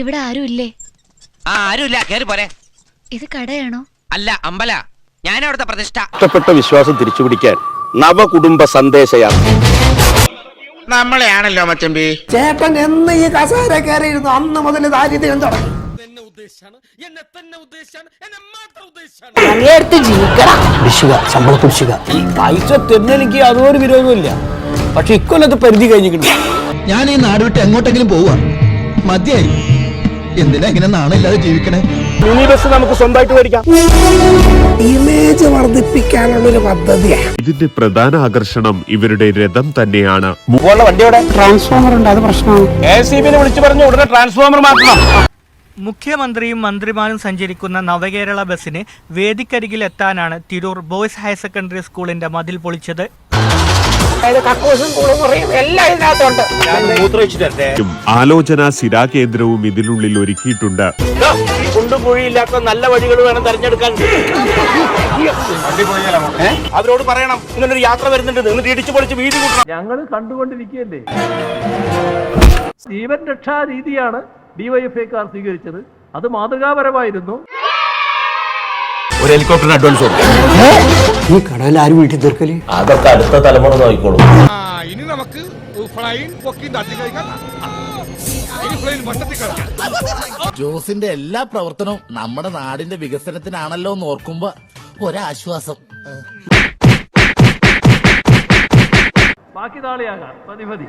ഇവിടെ ആരും ഇല്ലേ? ആരുമില്ല, കേറി പോരെ. ഇത് കടയാണോ? അല്ല, അമ്പല. ഞാനവിടുത്തെ പ്രതിഷ്ഠ. ഇഷ്ടപ്പെട്ട വിശ്വാസം തിരിച്ചുപിടിക്കാൻ നവകുടുംബ സന്ദേശയാത്ര. നമ്മളെയാണല്ലോ മച്ചമ്പി. ചേട്ടൻ എന്ന് ഈ കസേര കയറിയിരുന്നു അന്ന് മുതൽ ദാരിദ്ര്യം തുടങ്ങി. ശമ്പള കുടിശ്ശിക പൈസ തരുന്നെനിക്ക് അതൊരു വിരോധമില്ല. പക്ഷെ ഇക്കൊല്ലത്ത് പരിധി കഴിഞ്ഞിട്ടുണ്ട്. ഞാൻ ഈ നാട് വിട്ട് എങ്ങോട്ടെങ്കിലും പോവാ. മതിയായി. എന്തിനാ ഇങ്ങനെ നാണില്ലാതെ ജീവിക്കണേ? മിനി ബസ് നമുക്ക് സ്വന്തമായിട്ട് മേടിക്കാം. ഇമേജ് വർദ്ധിപ്പിക്കാനുള്ളൊരു പദ്ധതിയാണ്. ഇതിന്റെ പ്രധാന ആകർഷണം ഇവരുടെ രഥം തന്നെയാണ്. വണ്ടിയോടെ ട്രാൻസ്ഫോമർ ഉണ്ട്, അത് പ്രശ്നമാണ്. ACBനെ വിളിച്ചു പറഞ്ഞു ഉടനെ ട്രാൻസ്ഫോമർ മാറ്റണം. മുഖ്യമന്ത്രിയും മന്ത്രിമാരും സഞ്ചരിക്കുന്ന നവകേരള ബസിന് വേദിക്കരികിൽ എത്താനാണ് തിരൂർ ബോയ്സ് ഹയർ സെക്കൻഡറി സ്കൂളിന്റെ മതിൽ പൊളിച്ചത്. ആലോചന സിരാകേന്ദ്രവും ഇതിനുള്ളിൽ ഒരുക്കിയിട്ടുണ്ട്. കുണ്ടുകുഴിയില്ലാത്ത നല്ല വഴികൾ വേണം തെരഞ്ഞെടുക്കാൻ. അവരോട് പറയണം ഇങ്ങനൊരു യാത്ര വരുന്നുണ്ട്, നിങ്ങൾ ഇടിച്ചു പൊളിച്ച് വീതി കൂട്ടണം. ഞങ്ങൾ കണ്ടുകൊണ്ടിരിക്കുകയല്ലേ. ജീവൻ രക്ഷാ രീതിയാണ് ഡിവൈഎഫ്ഐക്കാർ സ്വീകരിച്ചത്. അത് മാതൃകാപരമായിരുന്നു. ഒരു ഹെലികോപ്റ്ററിന് അഡ്വാൻസ് കൊടുക്കും. ഈ കടയിൽ ആരും വീട്ടിൽ തീർക്കല്? അതൊക്കെ അടുത്ത തലമുറ നോക്കിക്കോളും. ഇനി നമുക്ക് ജോസിന്റെ എല്ലാ പ്രവർത്തനവും നമ്മുടെ നാടിന്റെ വികസനത്തിനാണല്ലോ എന്ന് ഓർക്കുമ്പോ ഒരാശ്വാസം. ബാക്കി നാളെയാകാം. മതി.